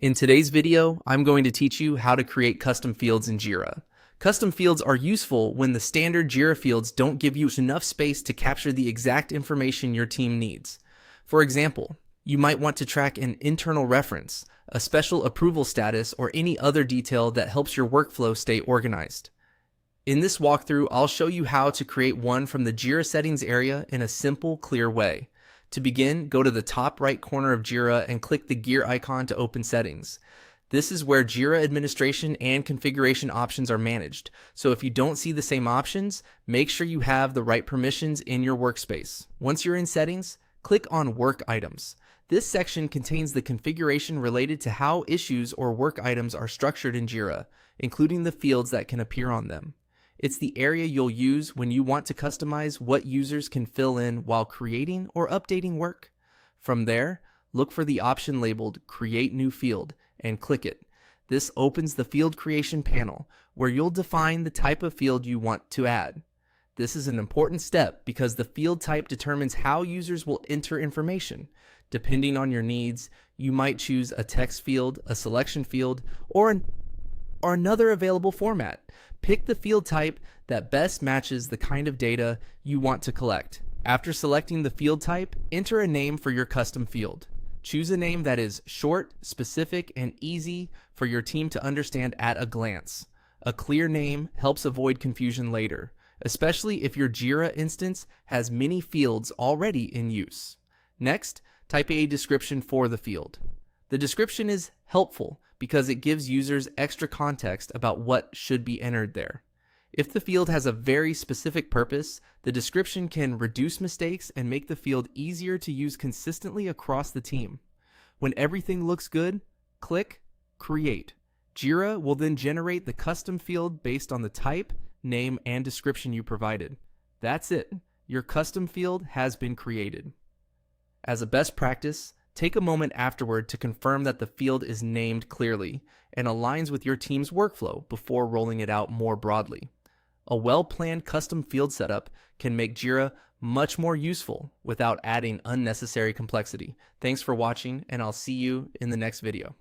In today's video, I'm going to teach you how to create custom fields in Jira. Custom fields are useful when the standard Jira fields don't give you enough space to capture the exact information your team needs. For example, you might want to track an internal reference, a special approval status, or any other detail that helps your workflow stay organized. In this walkthrough, I'll show you how to create one from the Jira settings area in a simple, clear way. To begin, go to the top right corner of Jira and click the gear icon to open settings. This is where Jira administration and configuration options are managed, so if you don't see the same options, make sure you have the right permissions in your workspace. Once you're in settings, click on Work Items. This section contains the configuration related to how issues or work items are structured in Jira, including the fields that can appear on them. It's the area you'll use when you want to customize what users can fill in while creating or updating work. From there, look for the option labeled Create New Field and click it. This opens the field creation panel where you'll define the type of field you want to add. This is an important step because the field type determines how users will enter information. Depending on your needs, you might choose a text field, a selection field, or another available format. Pick the field type that best matches the kind of data you want to collect. After selecting the field type, enter a name for your custom field. Choose a name that is short, specific, and easy for your team to understand at a glance. A clear name helps avoid confusion later, especially if your Jira instance has many fields already in use. Next, type a description for the field. The description is helpful because it gives users extra context about what should be entered there. If the field has a very specific purpose, the description can reduce mistakes and make the field easier to use consistently across the team. When everything looks good, click Create. Jira will then generate the custom field based on the type, name, and description you provided. That's it. Your custom field has been created. As a best practice, take a moment afterward to confirm that the field is named clearly and aligns with your team's workflow before rolling it out more broadly. A well-planned custom field setup can make Jira much more useful without adding unnecessary complexity. Thanks for watching, and I'll see you in the next video.